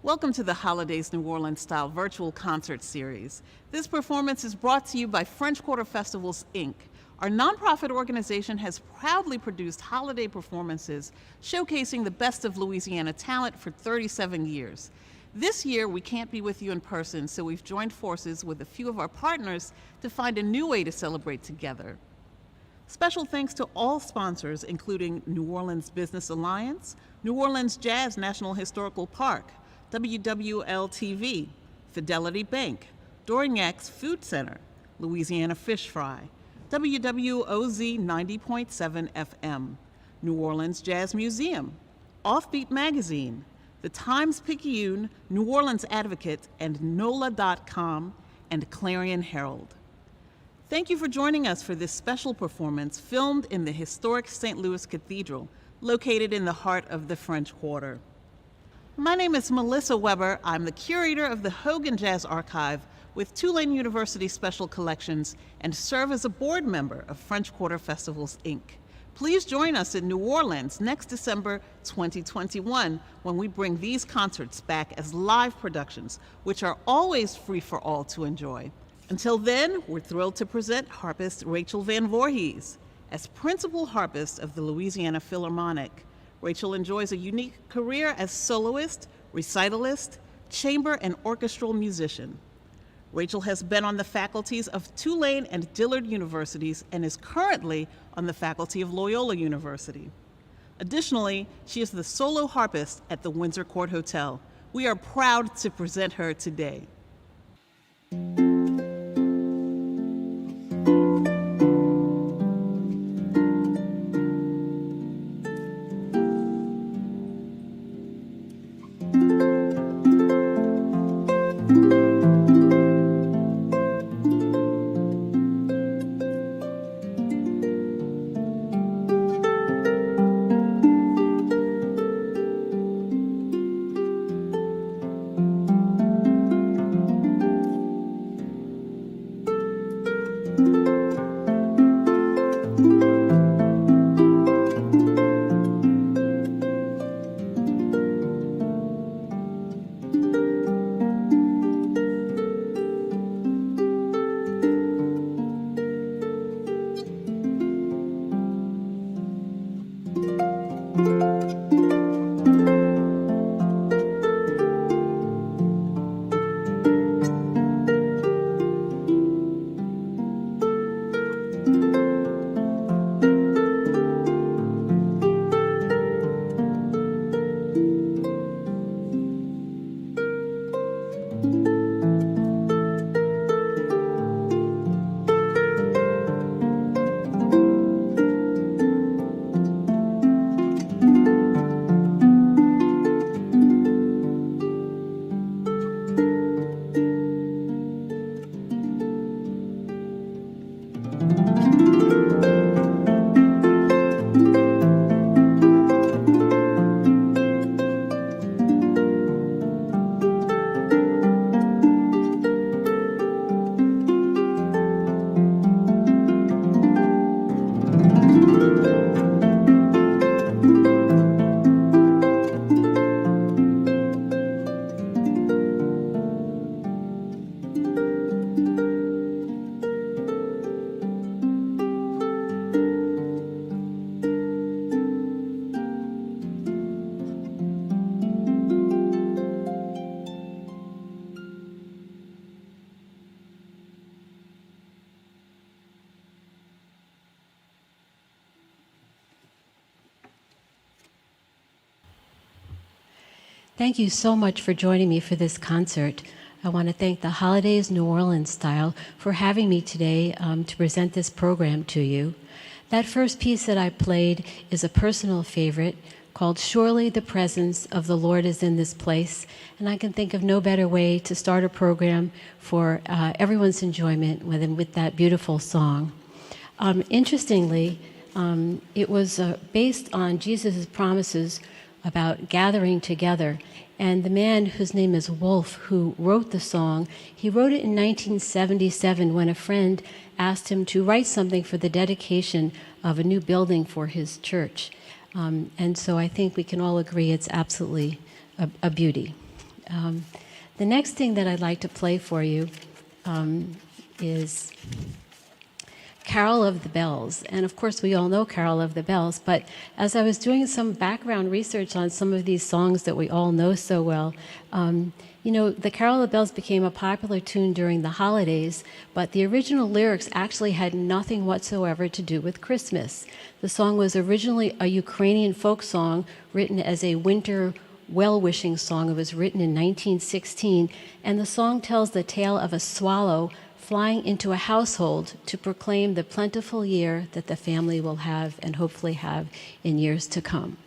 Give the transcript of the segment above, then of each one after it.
Welcome to the Holidays New Orleans Style virtual concert series. This performance is brought to you by French Quarter Festivals, Inc. Our nonprofit organization has proudly produced holiday performances showcasing the best of Louisiana talent for 37 years. This year, we can't be with you in person, so we've joined forces with a few of our partners to find a new way to celebrate together. Special thanks to all sponsors, including New Orleans Business Alliance, New Orleans Jazz National Historical Park, WWL-TV, Fidelity Bank, Dorignac Food Center, Louisiana Fish Fry, WWOZ 90.7 FM, New Orleans Jazz Museum, Offbeat Magazine, The Times-Picayune, New Orleans Advocate, and NOLA.com, and Clarion Herald. Thank you for joining us for this special performance filmed in the historic St. Louis Cathedral, located in the heart of the French Quarter. My name is Melissa Weber. I'm the curator of the Hogan Jazz Archive with Tulane University Special Collections and serve as a board member of French Quarter Festivals, Inc. Please join us in New Orleans next December 2021 when we bring these concerts back as live productions, which are always free for all to enjoy. Until then, we're thrilled to present harpist Rachel Van Voorhees. As principal harpist of the Louisiana Philharmonic, Rachel enjoys a unique career as soloist, recitalist, chamber, and orchestral musician. Rachel has been on the faculties of Tulane and Dillard Universities and is currently on the faculty of Loyola University. Additionally, she is the solo harpist at the Windsor Court Hotel. We are proud to present her today. Thank you so much for joining me for this concert. I want to thank the Holidays New Orleans Style for having me today to present this program to you. That first piece that I played is a personal favorite called Surely the Presence of the Lord is in This Place, and I can think of no better way to start a program for everyone's enjoyment than with that beautiful song. Interestingly, it was based on Jesus' promises about gathering together. And the man whose name is Wolf, who wrote the song, he wrote it in 1977 when a friend asked him to write something for the dedication of a new building for his church. And so I think we can all agree it's absolutely a beauty. The next thing that I'd like to play for you is Carol of the Bells. And of course, we all know Carol of the Bells, but as I was doing some background research on some of these songs that we all know so well, the Carol of the Bells became a popular tune during the holidays, but the original lyrics actually had nothing whatsoever to do with Christmas. The song was originally a Ukrainian folk song written as a winter well-wishing song. It was written in 1916, and the song tells the tale of a swallow flying into a household to proclaim the plentiful year that the family will have and hopefully have in years to come.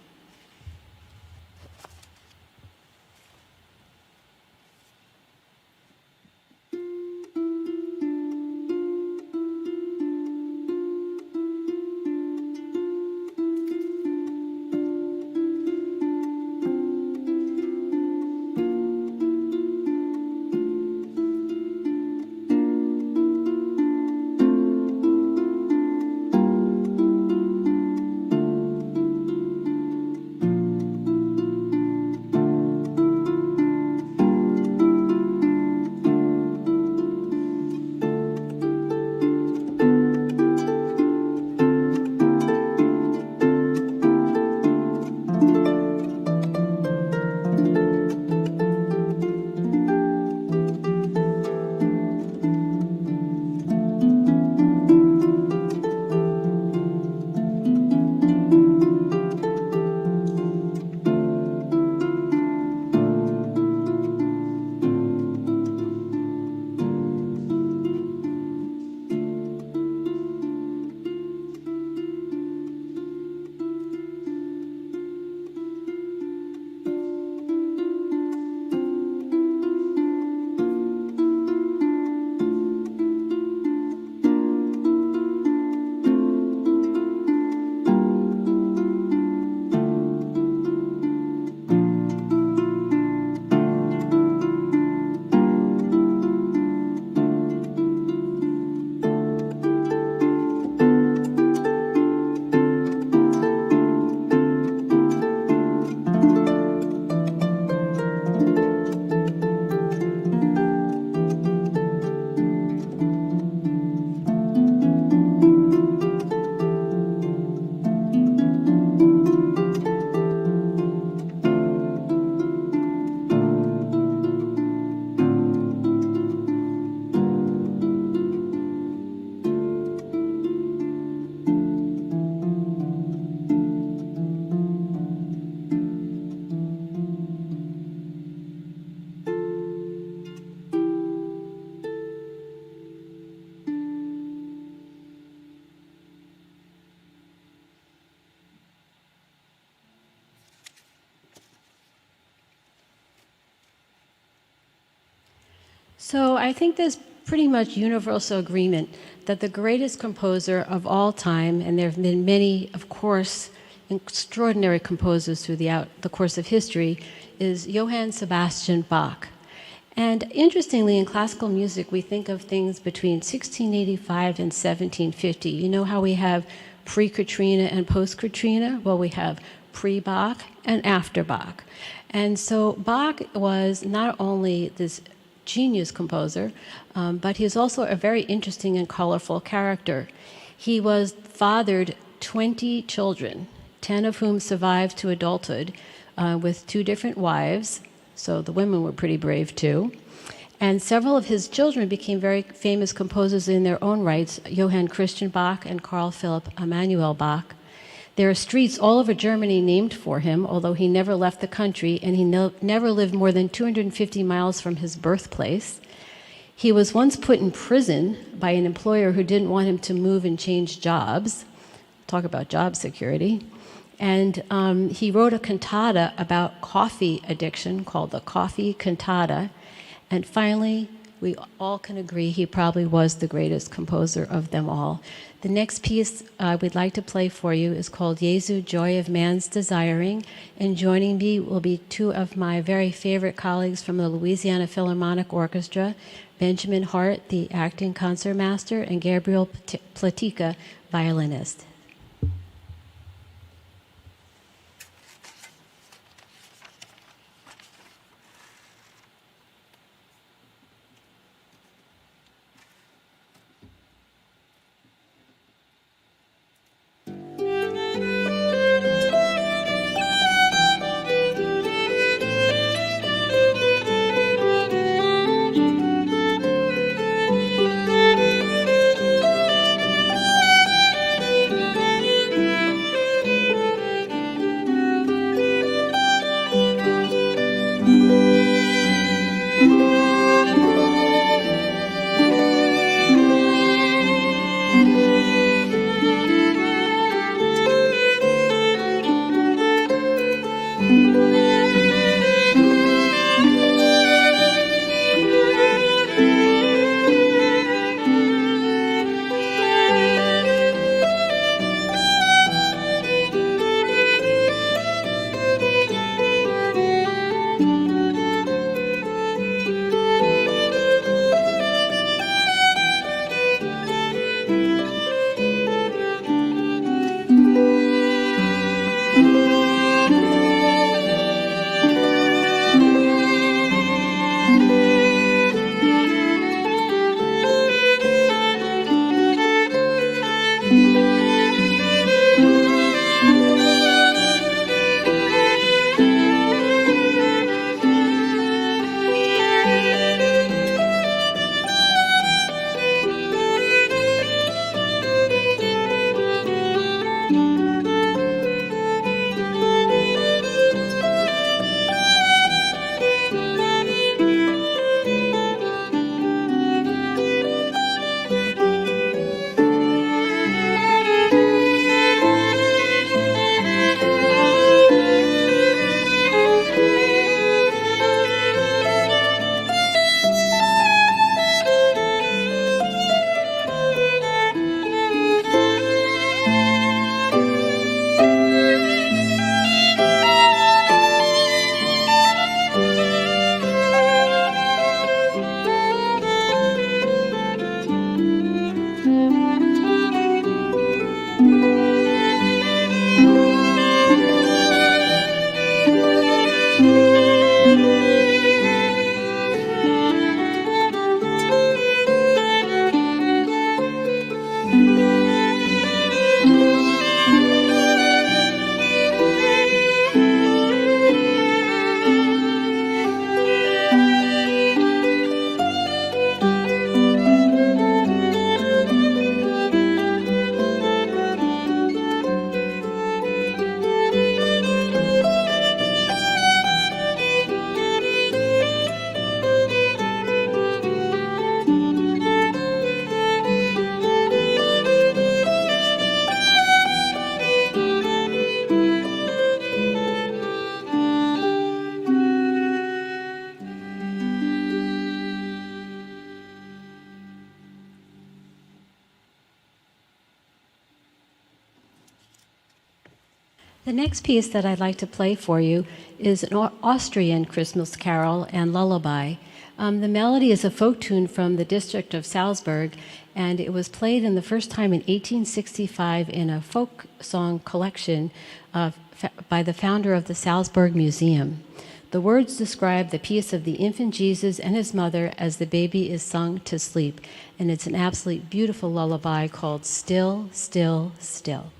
So I think there's pretty much universal agreement that the greatest composer of all time, and there have been many, of course, extraordinary composers throughout the course of history, is Johann Sebastian Bach. And interestingly, in classical music, we think of things between 1685 and 1750. You know how we have pre-Katrina and post-Katrina? Well, we have pre-Bach and after Bach. And so Bach was not only this genius composer, but he was also a very interesting and colorful character. He was fathered 20 children, 10 of whom survived to adulthood, with 2 different wives, so the women were pretty brave too. And several of his children became very famous composers in their own rights, Johann Christian Bach and Carl Philipp Emanuel Bach. There are streets all over Germany named for him, although he never left the country, and he never lived more than 250 miles from his birthplace. He was once put in prison by an employer who didn't want him to move and change jobs. Talk about job security. And he wrote a cantata about coffee addiction called the Coffee Cantata. And finally, we all can agree he probably was the greatest composer of them all. The next piece we'd like to play for you is called Jesu, Joy of Man's Desiring. And joining me will be 2 of my very favorite colleagues from the Louisiana Philharmonic Orchestra, Benjamin Hart, the acting concertmaster, and Gabriel Platica, violinist. The next piece that I'd like to play for you is an Austrian Christmas carol and lullaby. The melody is a folk tune from the district of Salzburg, and it was played in the first time in 1865 in a folk song collection by the founder of the Salzburg Museum. The words describe the peace of the infant Jesus and his mother as the baby is sung to sleep, and it's an absolutely beautiful lullaby called Still, Still, Still.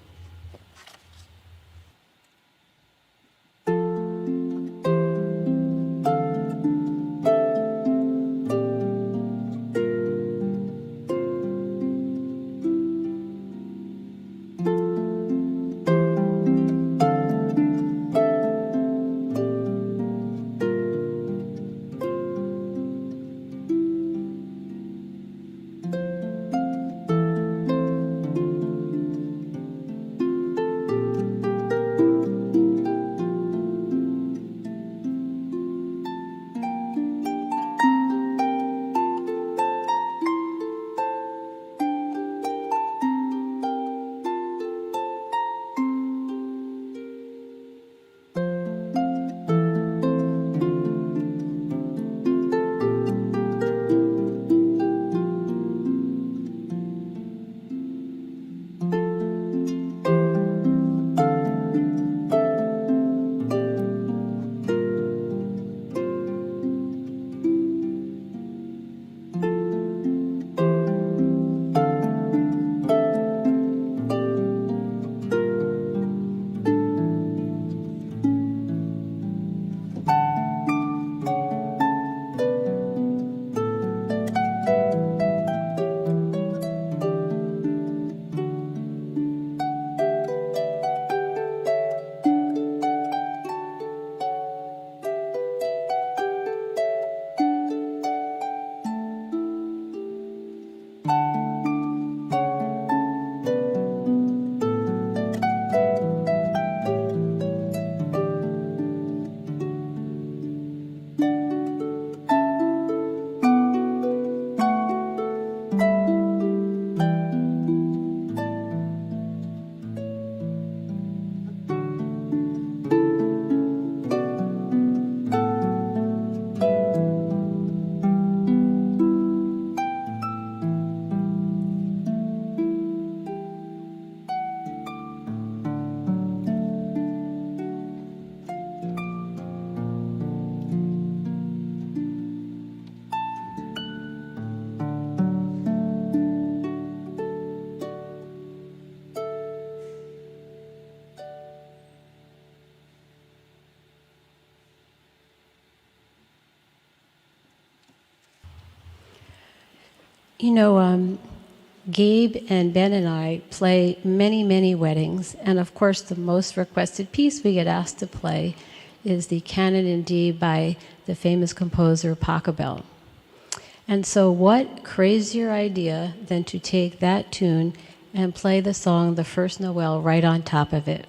You know, Gabe and Ben and I play many, many weddings, and of course the most requested piece we get asked to play is the Canon in D by the famous composer Pachelbel. And so what crazier idea than to take that tune and play the song The First Noel right on top of it.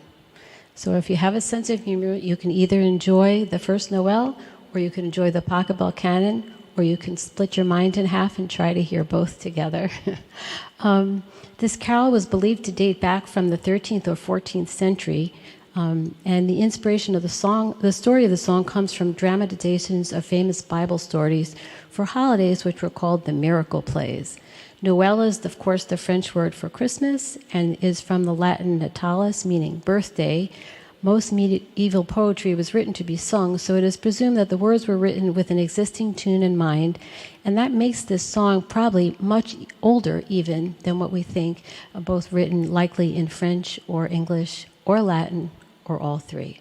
So if you have a sense of humor, you can either enjoy The First Noel, or you can enjoy the Pachelbel Canon, or you can split your mind in half and try to hear both together. This carol was believed to date back from the 13th or 14th century, and the inspiration of the song, the story of the song, comes from dramatizations of famous Bible stories for holidays which were called the miracle plays. Noel is, of course, the French word for Christmas and is from the Latin natalis, meaning birthday. Most medieval poetry was written to be sung, so it is presumed that the words were written with an existing tune in mind, and that makes this song probably much older even than what we think, both written likely in French or English or Latin or all three.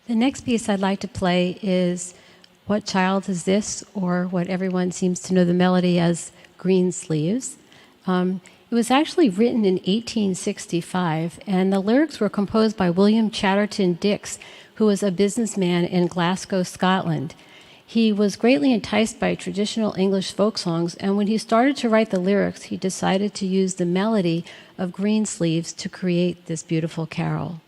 The next piece I'd like to play is What Child Is This?, or what everyone seems to know the melody as Greensleeves. It was actually written in 1865, and the lyrics were composed by William Chatterton Dix, who was a businessman in Glasgow, Scotland. He was greatly enticed by traditional English folk songs, and when he started to write the lyrics, he decided to use the melody of Greensleeves to create this beautiful carol.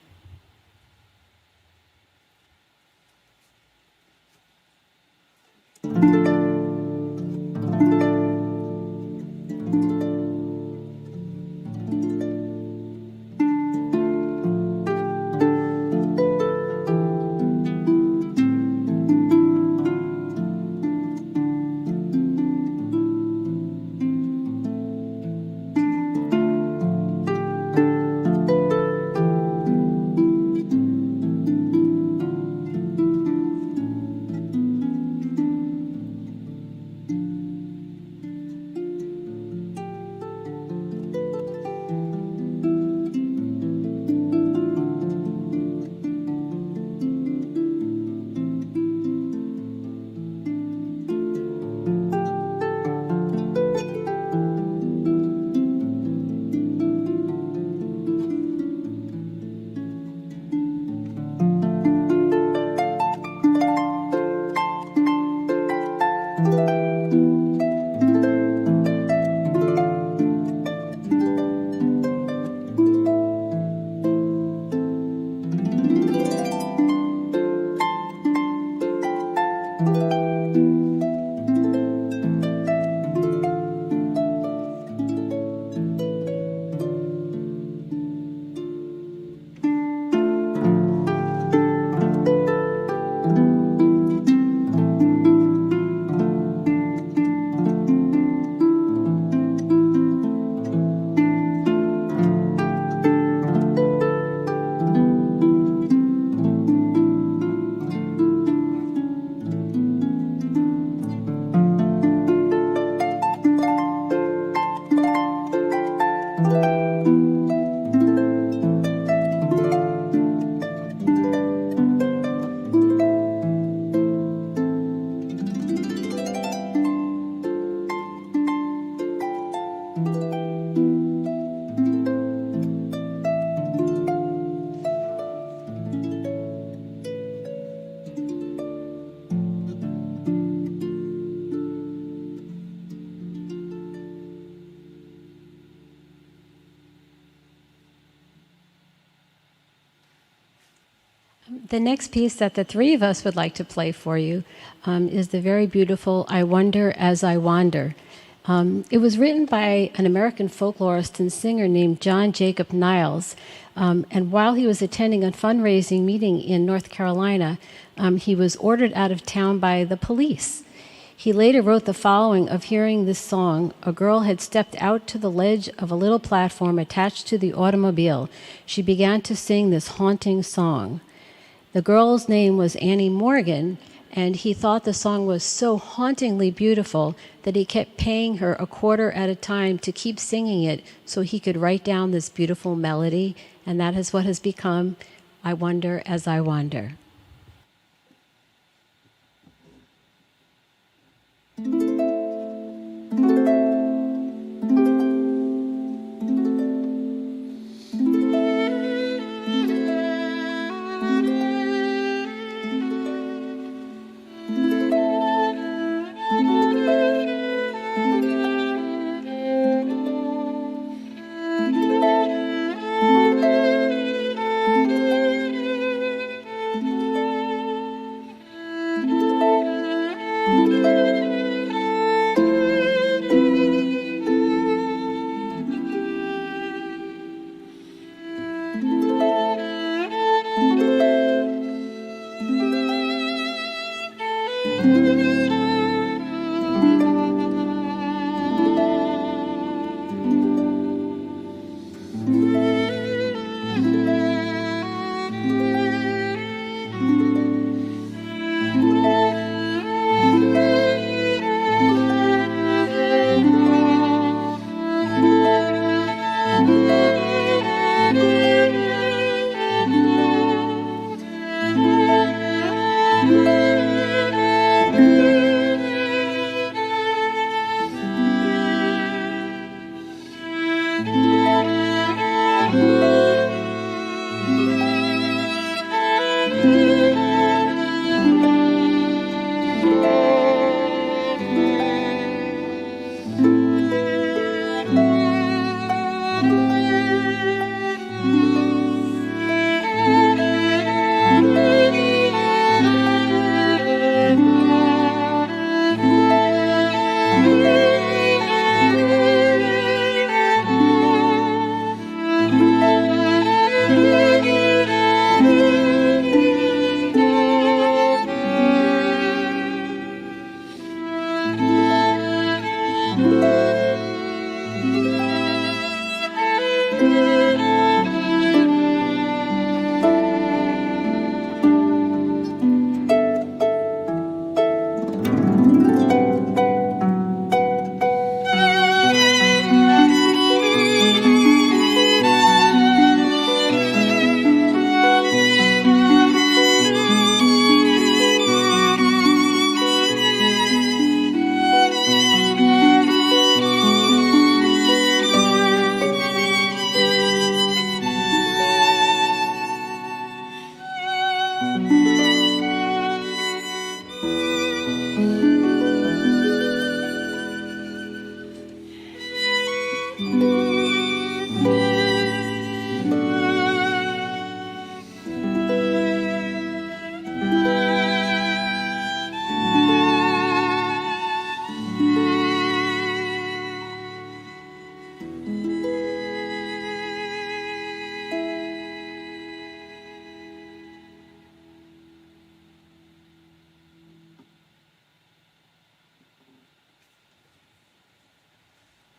The next piece that the three of us would like to play for you is the very beautiful I Wonder As I Wander. It was written by an American folklorist and singer named John Jacob Niles, and while he was attending a fundraising meeting in North Carolina, he was ordered out of town by the police. He later wrote the following of hearing this song: a girl had stepped out to the ledge of a little platform attached to the automobile. She began to sing this haunting song. The girl's name was Annie Morgan, and he thought the song was so hauntingly beautiful that he kept paying her a quarter at a time to keep singing it so he could write down this beautiful melody, and that is what has become I Wonder As I Wander.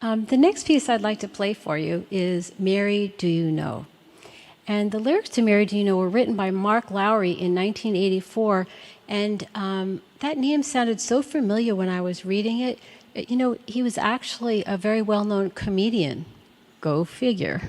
The next piece I'd like to play for you is Mary, Do You Know? And the lyrics to Mary, Do You Know were written by Mark Lowry in 1984, and that name sounded so familiar when I was reading it. You know, he was actually a very well-known comedian. Go figure.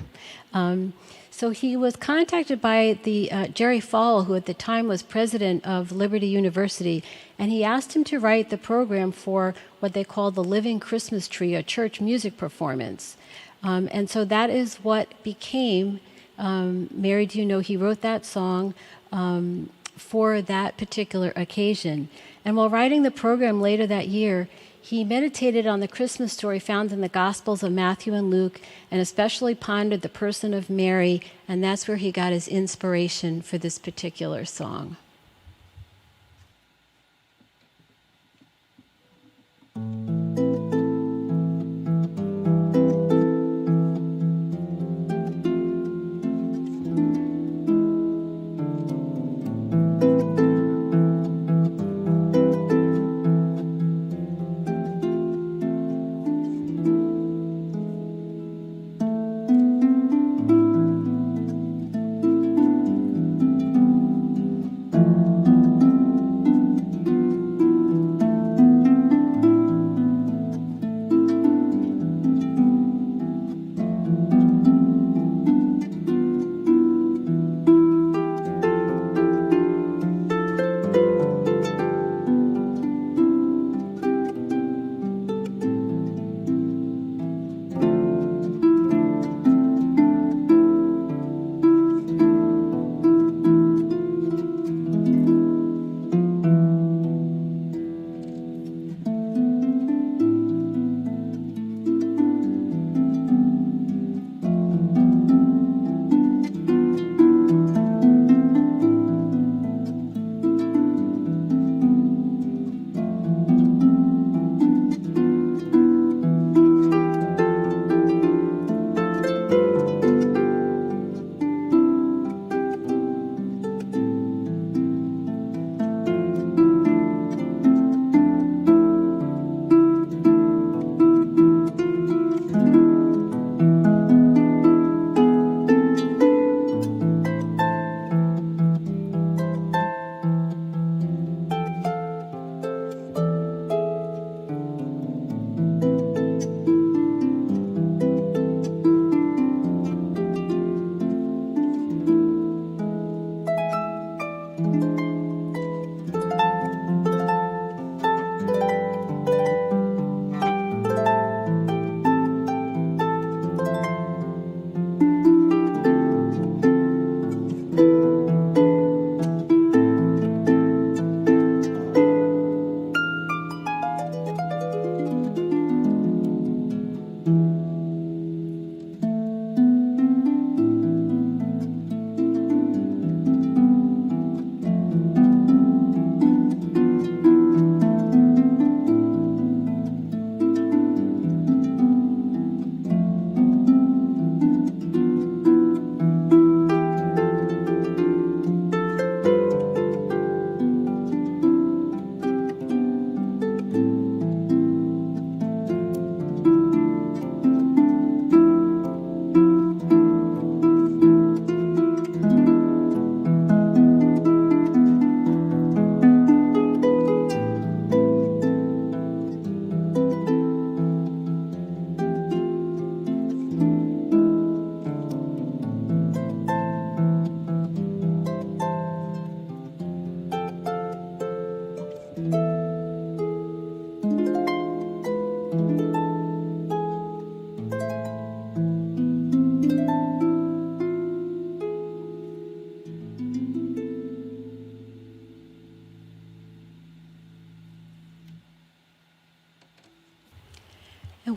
So he was contacted by the Jerry Falwell, who at the time was president of Liberty University, and he asked him to write the program for what they called the Living Christmas Tree, a church music performance. And so that is what became Mary, Do You Know? He wrote that song for that particular occasion. And while writing the program later that year, he meditated on the Christmas story found in the Gospels of Matthew and Luke, and especially pondered the person of Mary, and that's where he got his inspiration for this particular song.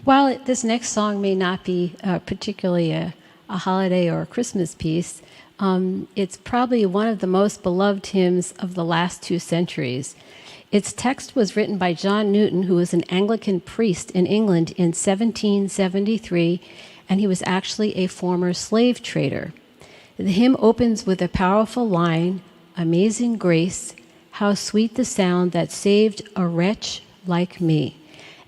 While this next song may not be particularly a holiday or a Christmas piece, it's probably one of the most beloved hymns of the last 2 centuries. Its text was written by John Newton, who was an Anglican priest in England in 1773, and he was actually a former slave trader. The hymn opens with a powerful line, "Amazing grace, how sweet the sound that saved a wretch like me."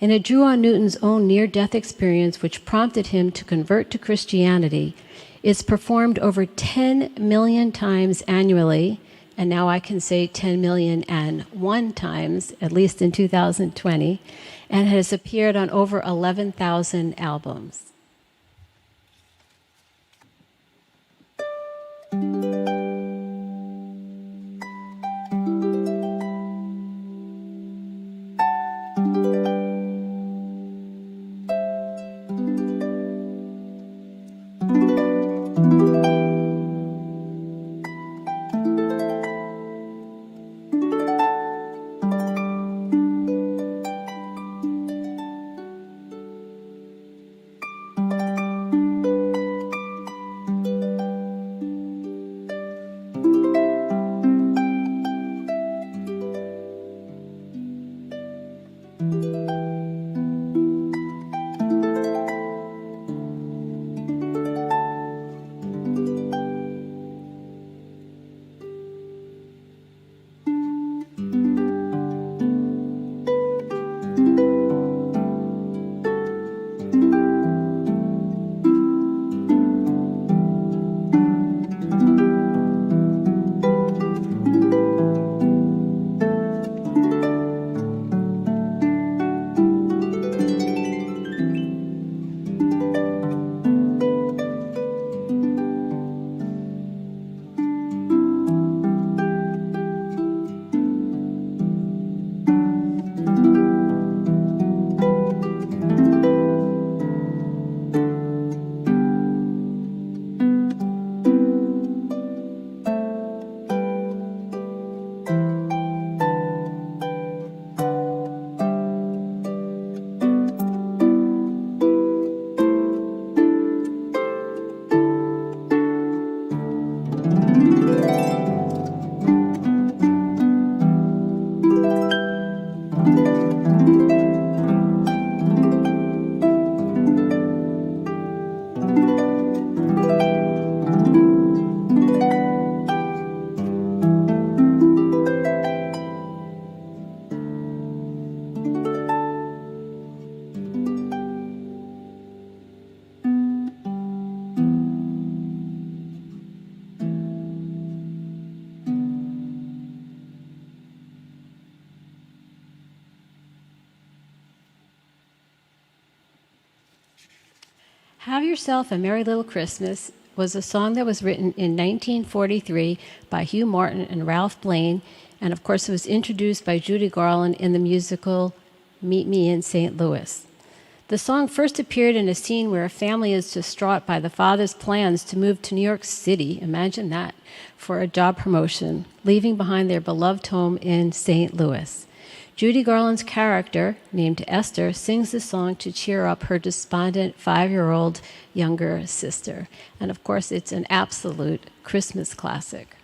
and it drew on Newton's own near-death experience, which prompted him to convert to Christianity. It's performed over 10 million times annually, and now I can say 10 million and one times, at least in 2020, and has appeared on over 11,000 albums. Have Yourself a Merry Little Christmas was a song that was written in 1943 by Hugh Martin and Ralph Blaine, and of course it was introduced by Judy Garland in the musical Meet Me in St. Louis. The song first appeared in a scene where a family is distraught by the father's plans to move to New York City, imagine that, for a job promotion, leaving behind their beloved home in St. Louis. Judy Garland's character, named Esther, sings the song to cheer up her despondent 5-year-old younger sister. And of course, it's an absolute Christmas classic.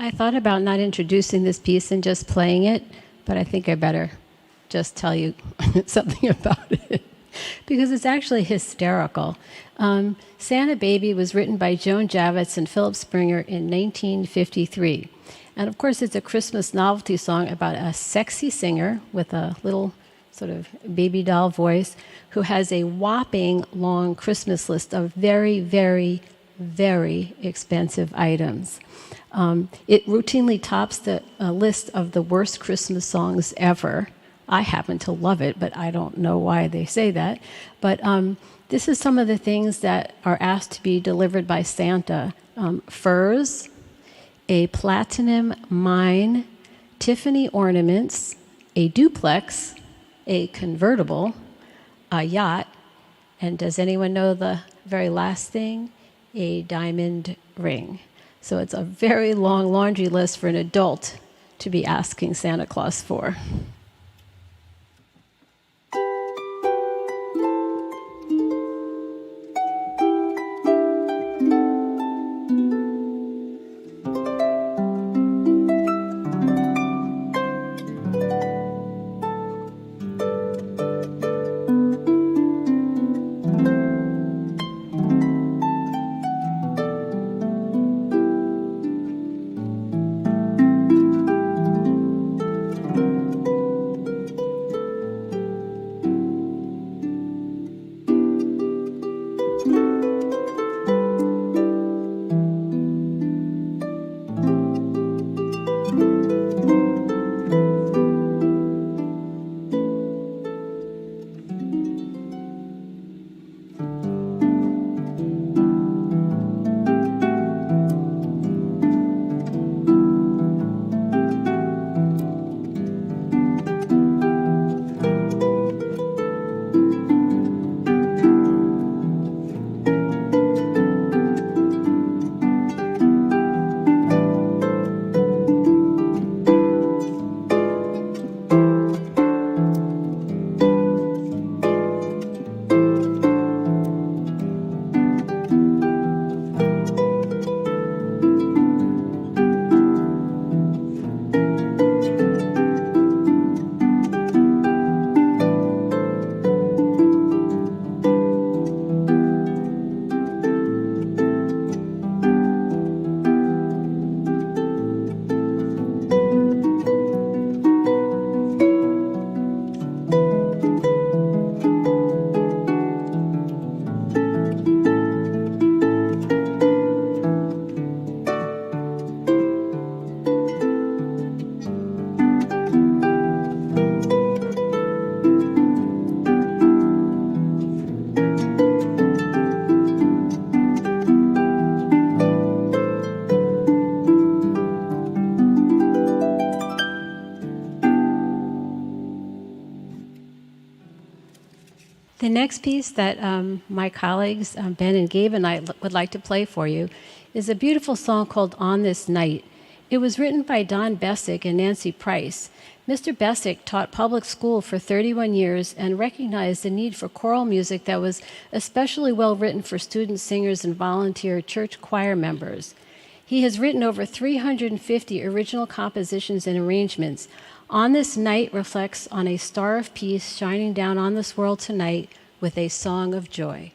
I thought about not introducing this piece and just playing it, but I think I better just tell you something about it because it's actually hysterical. Santa Baby was written by Joan Javits and Philip Springer in 1953. And of course, it's a Christmas novelty song about a sexy singer with a little sort of baby doll voice who has a whopping long Christmas list of very, very, very expensive items. It routinely tops the list of the worst Christmas songs ever. I happen to love it, but I don't know why they say that. But this is some of the things that are asked to be delivered by Santa. Furs, a platinum mine, Tiffany ornaments, a duplex, a convertible, a yacht, and does anyone know the very last thing? A diamond ring. So it's a very long laundry list for an adult to be asking Santa Claus for. The next piece that my colleagues, Ben and Gabe and I would like to play for you is a beautiful song called On This Night. It was written by Don Bessick and Nancy Price. Mr. Bessick taught public school for 31 years and recognized the need for choral music that was especially well written for student singers and volunteer church choir members. He has written over 350 original compositions and arrangements. On This Night reflects on a star of peace shining down on this world tonight with a song of joy.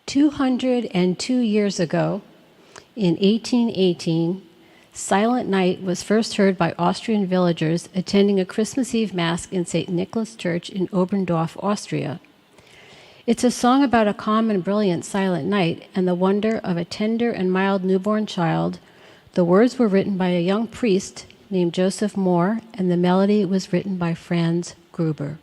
"202 years ago, in 1818, Silent Night was first heard by Austrian villagers attending a Christmas Eve Mass in St. Nicholas Church in Oberndorf, Austria. It's a song about a calm and brilliant silent night and the wonder of a tender and mild newborn child. The words were written by a young priest named Joseph Mohr, and the melody was written by Franz Gruber."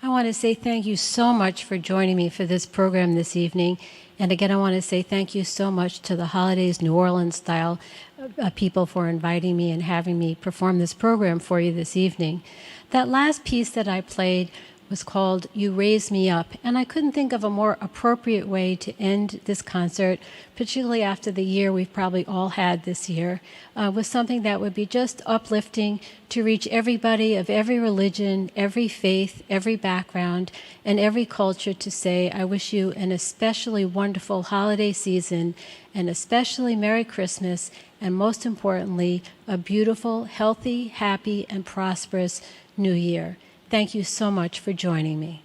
I want to say thank you so much for joining me for this program this evening. And again, I want to say thank you so much to the Holidays New Orleans Style people for inviting me and having me perform this program for you this evening. That last piece that I played was called You Raise Me Up, and I couldn't think of a more appropriate way to end this concert, particularly after the year we've probably all had this year, with something that would be just uplifting to reach everybody of every religion, every faith, every background, and every culture to say, I wish you an especially wonderful holiday season, an especially Merry Christmas, and most importantly, a beautiful, healthy, happy, and prosperous New Year. Thank you so much for joining me.